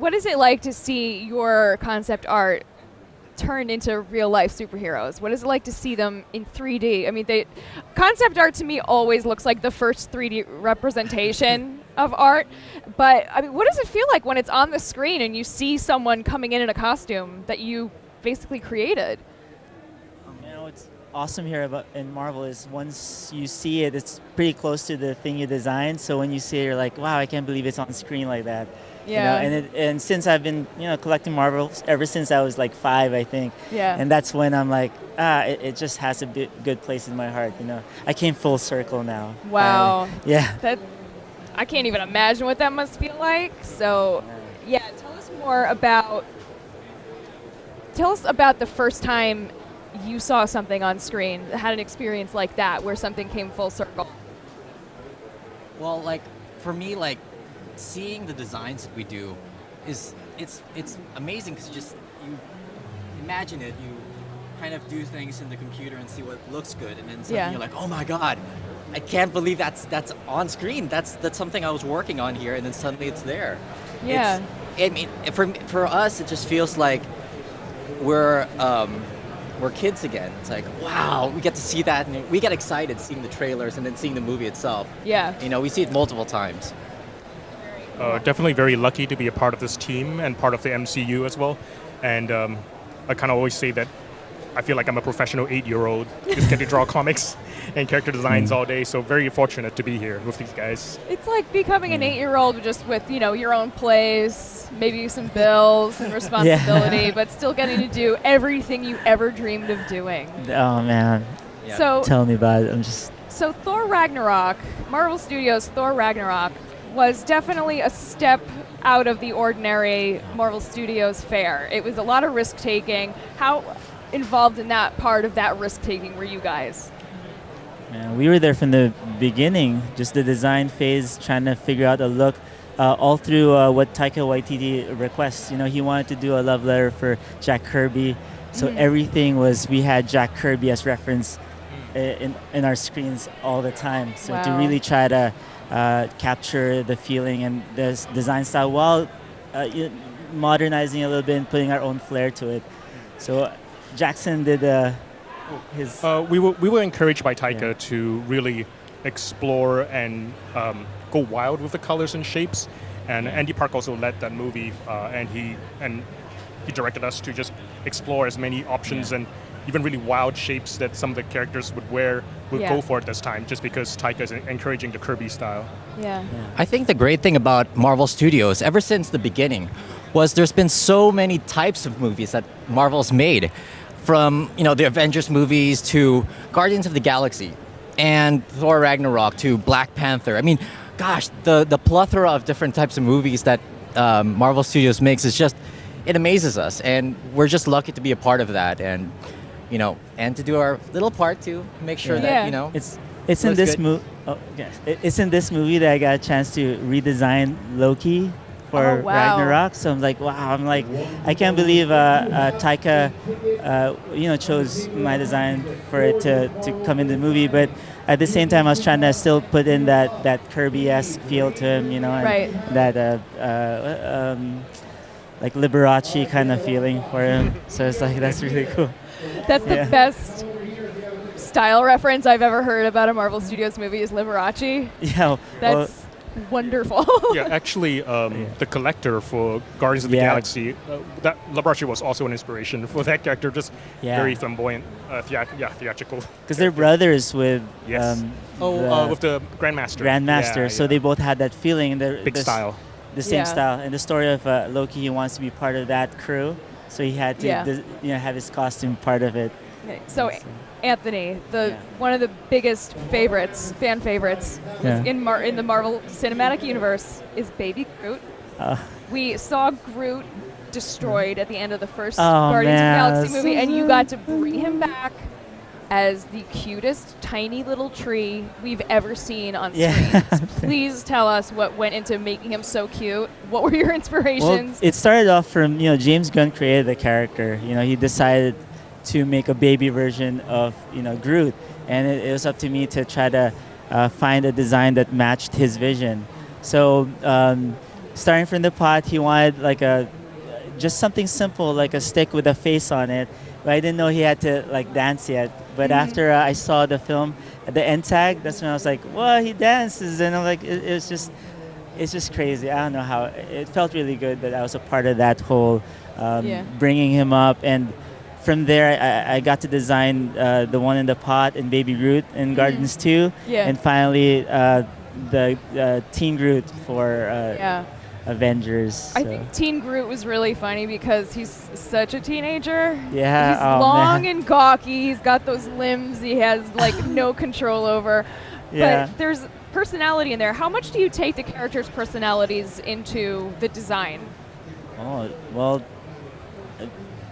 what is it like to see your concept art turned into real life superheroes? What is it like to see them in 3D? I mean, concept art to me always looks like the first 3D representation of art. But I mean, what does it feel like when it's on the screen and you see someone coming in a costume that you basically created? What's awesome here in Marvel is once you see it, it's pretty close to the thing you designed. So when you see it, you're like, wow, I can't believe it's on screen like that. Yeah. And since I've been collecting Marvels ever since I was like 5, I think. Yeah. And that's when I'm like, it just has a good place in my heart. I came full circle now. Wow. Yeah. I can't even imagine what that must feel like. So, yeah, tell us about the first time you saw something on screen, had an experience like that, where something came full circle. Well, like for me, like seeing the designs that we do it's amazing because you imagine it, you kind of do things in the computer and see what looks good, and then suddenly you're like, oh my god, I can't believe that's on screen. That's something I was working on here, and then suddenly it's there. Yeah. I mean, for us, it just feels like we're kids again. It's like, wow, we get to see that, and we get excited seeing the trailers and then seeing the movie itself. Yeah. We see it multiple times. Definitely very lucky to be a part of this team and part of the MCU as well. And I kind of always say that I feel like I'm a professional 8-year-old, just get to draw comics and character designs all day. So very fortunate to be here with these guys. It's like becoming an 8-year-old just with, your own plays, maybe some bills and responsibility, but still getting to do everything you ever dreamed of doing. Oh, man. Yeah. So Tell me about it. So Thor Ragnarok, Marvel Studios' Thor Ragnarok, was definitely a step out of the ordinary Marvel Studios fare. It was a lot of risk-taking. How involved in that part of that risk-taking were you guys? Man, we were there from the beginning, just the design phase, trying to figure out a look, all through what Taika Waititi requests. He wanted to do a love letter for Jack Kirby, so everything was, we had Jack Kirby as reference in our screens all the time. So to really try to capture the feeling and the design style while modernizing a little bit and putting our own flair to it. So Jackson did his... We were encouraged by Taika to really explore and go wild with the colors and shapes. And Andy Park also led that movie, and he directed us to just explore as many options and even really wild shapes that some of the characters would go for at this time, just because Taika is encouraging the Kirby style. Yeah. I think the great thing about Marvel Studios, ever since the beginning, was there's been so many types of movies that Marvel's made. From the Avengers movies to Guardians of the Galaxy and Thor Ragnarok to Black Panther. I mean, gosh, the plethora of different types of movies that Marvel Studios makes is just, it amazes us, and we're just lucky to be a part of that, and and to do our little part to make sure that it's in this movie. Oh, yes. It's in this movie that I got a chance to redesign Loki for Ragnarok. So I'm like, wow. I can't believe Taika, chose my design for it to come in the movie. But at the same time, I was trying to still put in that Kirby-esque feel to him, and that like Liberace kind of feeling for him. So it's like, that's really cool. That's the best style reference I've ever heard about a Marvel Studios movie is Liberace. Yeah. That's wonderful. Yeah, actually, the collector for Guardians of the Galaxy, that Liberace was also an inspiration for that character, just very flamboyant, theatrical. Because they're brothers with... with the Grandmaster. Grandmaster, so they both had that feeling. Big style. The same style. In the story of Loki, he wants to be part of that crew, so he had to have his costume part of it. Okay. So Anthony, one of the biggest fan favorites in the Marvel Cinematic Universe is Baby Groot. We saw Groot destroyed at the end of the first Guardians of the Galaxy movie, and you got to bring him back as the cutest tiny little tree we've ever seen on screen. Please tell us what went into making him so cute. What were your inspirations? Well, it started off from, James Gunn created the character. He decided to make a baby version of, Groot. And it was up to me to try to find a design that matched his vision. So starting from the pot, he wanted like just something simple, like a stick with a face on it. But I didn't know he had to like dance yet. But after I saw the film, the end tag, that's when I was like, "Well, he dances," and I'm like, it's just crazy. I don't know how. It felt really good that I was a part of that whole bringing him up, and from there I got to design the one in the pot and Baby Groot in Guardians 2, and finally the Teen Groot for Avengers. So. I think Teen Groot was really funny because he's such a teenager. Yeah, he's long and gawky. He's got those limbs he has like no control over. Yeah. But there's personality in there. How much do you take the characters' personalities into the design? Oh, well,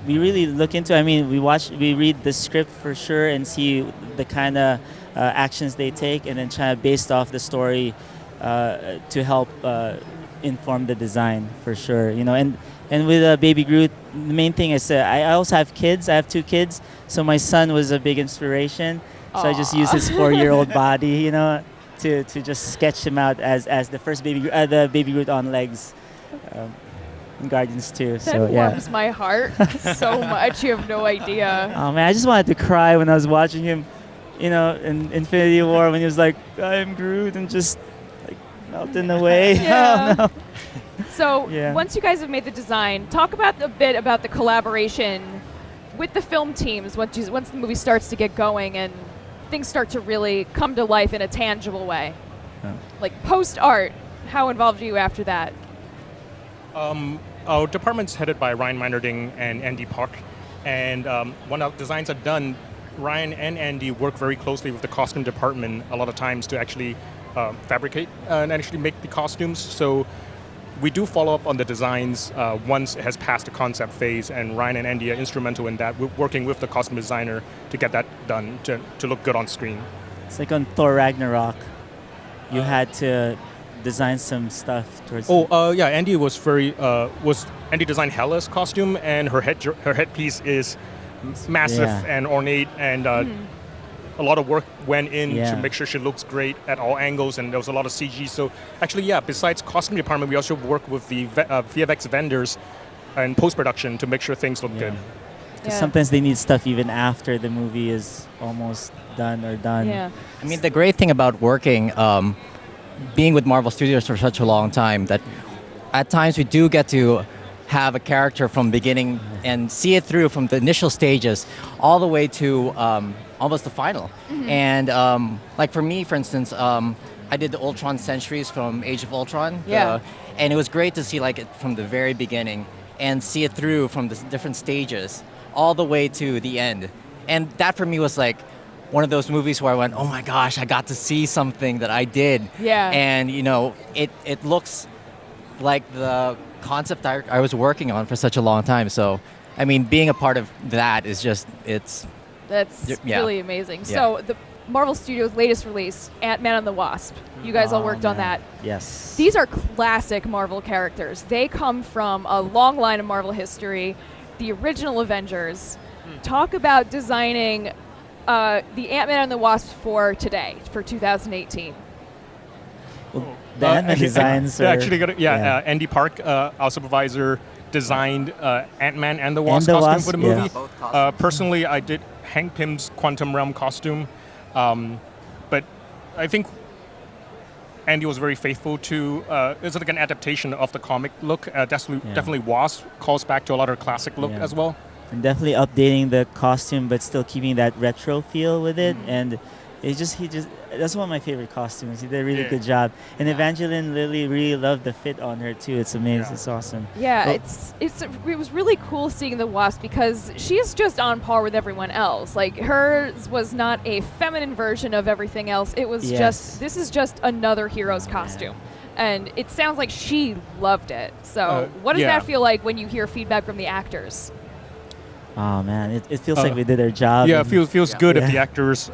we really look into. I mean, we read the script for sure and see the kind of actions they take, and then try to based off the story to help inform the design for sure. You know, and with Baby Groot, the main thing is I also have kids. I have 2 kids, so my son was a big inspiration. So I just used his 4-year-old body, you know, to just sketch him out as the first the Baby Groot on legs. In Guardians 2. That warms my heart so much. You have no idea. Oh man, I just wanted to cry when I was watching him, you know, in Infinity War when he was like, "I'm Groot," and just like melting away. Yeah. Oh, no. So once you guys have made the design, talk about a bit about the collaboration with the film teams once the movie starts to get going and things start to really come to life in a tangible way. Like post art, how involved are you after that? Our department's headed by Ryan Meinerding and Andy Park, and when our designs are done, Ryan and Andy work very closely with the costume department a lot of times to actually fabricate and actually make the costumes. So we do follow up on the designs once it has passed the concept phase, and Ryan and Andy are instrumental in that, working with the costume designer to get that done to look good on screen. It's like on Thor Ragnarok, you had to design some stuff towards. Andy Andy designed Hela's costume, and her headpiece is massive and ornate, and a lot of work went in to make sure she looks great at all angles, and there was a lot of CG. So actually, besides costume department, we also work with the VFX vendors and post-production to make sure things look good. Because sometimes they need stuff even after the movie is almost done. Yeah. I mean, the great thing about working, being with Marvel Studios for such a long time, that at times we do get to have a character from beginning and see it through from the initial stages all the way to almost the final. And like for me, for instance, I did the Ultron Centuries from Age of Ultron. And it was great to see like it from the very beginning and see it through from the different stages all the way to the end. And that for me was like one of those movies where I went, oh my gosh, I got to see something that I did. Yeah. And you know, it looks like the concept I was working on for such a long time. So, I mean, being a part of that is just, That's really amazing. So the Marvel Studios' latest release, Ant-Man and the Wasp. You guys all worked on that. Yes. These are classic Marvel characters. They come from a long line of Marvel history, the original Avengers. Talk about designing the Ant-Man and the Wasp for today, for 2018. Well, the Ant-Man designs are... Andy Park, our supervisor, designed Ant-Man and the Wasp costume for the movie. Personally, I did Hank Pym's Quantum Realm costume, but I think Andy was very faithful to. It's like an adaptation of the comic look. Definitely, Wasp calls back to a lot of classic look as well. And definitely updating the costume, but still keeping that retro feel with it. And he just that's one of my favorite costumes. He did a really good job. And Evangeline Lilly really loved the fit on her too. It's amazing. Yeah. It's awesome. Yeah, it was really cool seeing the Wasp because she's just on par with everyone else. Like hers was not a feminine version of everything else. It was this is just another hero's costume. And it sounds like she loved it. So what does that feel like when you hear feedback from the actors? Oh man, it feels like we did our job. Yeah, it feels good if the actors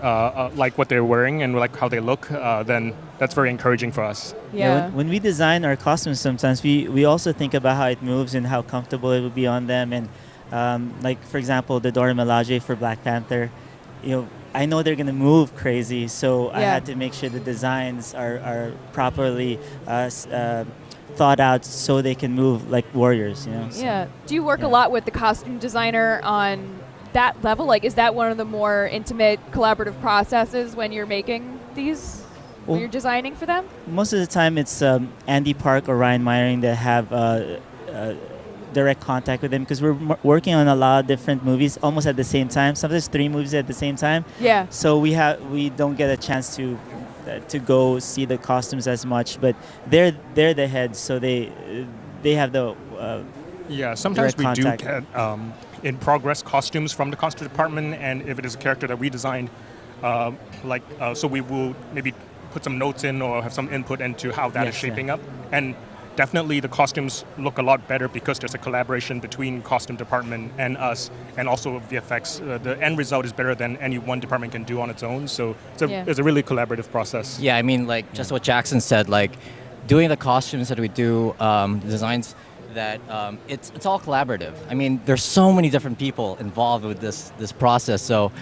like what they're wearing and like how they look. Then that's very encouraging for us. Yeah. When we design our costumes, sometimes we also think about how it moves and how comfortable it would be on them. And like for example, the Dora Milaje for Black Panther, I know they're gonna move crazy, so I had to make sure the designs are properly thought out so they can move like warriors. So, yeah. Do you work a lot with the costume designer on that level? Like, is that one of the more intimate collaborative processes when you're making these? When you're designing for them? Most of the time, it's Andy Park or Ryan Meyering that have direct contact with them, because we're working on a lot of different movies almost at the same time. Sometimes 3 movies at the same time. Yeah. So we don't get a chance to go see the costumes as much, but they're the heads, so they have the sometimes we do contact. get in progress costumes from the costume department, and if it is a character that we designed, so we will maybe put some notes in or have some input into how that is shaping up. And definitely the costumes look a lot better because there's a collaboration between costume department and us, and also VFX. The end result is better than any one department can do on its own. So it's a really collaborative process. Yeah, I mean, like just what Jackson said, like doing the costumes that we do, designs that it's all collaborative. I mean, there's so many different people involved with this process. So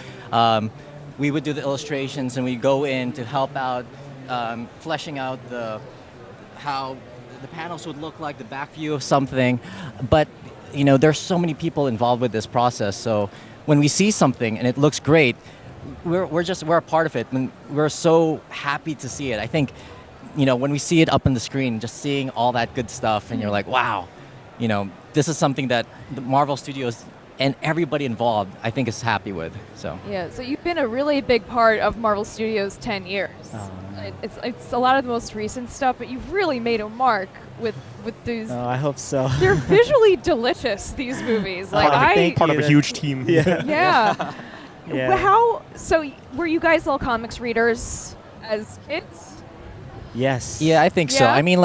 we would do the illustrations and we go in to help out, fleshing out how the panels would look like, the back view of something. But there's so many people involved with this process. So when we see something and it looks great, we're a part of it, and we're so happy to see it. I think when we see it up on the screen, just seeing all that good stuff, and you're like, wow, this is something that the Marvel Studios and everybody involved, I think, is happy with. So you've been a really big part of Marvel Studios' 10 years. It's a lot of the most recent stuff, but you've really made a mark with these. Oh, I hope so. They're visually delicious, these movies. Part of a huge team. Yeah. Yeah. So were you guys all comics readers as kids? Yes. Yeah, I think so. Yeah? I mean,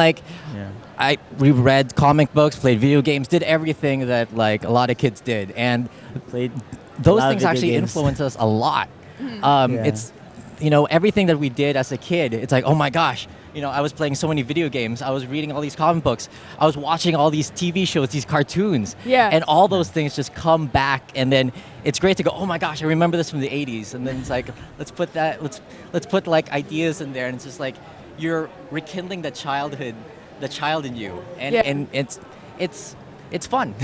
we read comic books, played video games, did everything that like a lot of kids did, and Played those a lot of things video actually games. influence us a lot. Yeah. It's everything that we did as a kid. It's like, oh my gosh, I was playing so many video games. I was reading all these comic books. I was watching all these TV shows, these cartoons. Yeah. And all those things just come back, and then it's great to go, oh my gosh, I remember this from the 80s. And then it's like, let's put like ideas in there, and it's just like you're rekindling the child in you, and it's fun.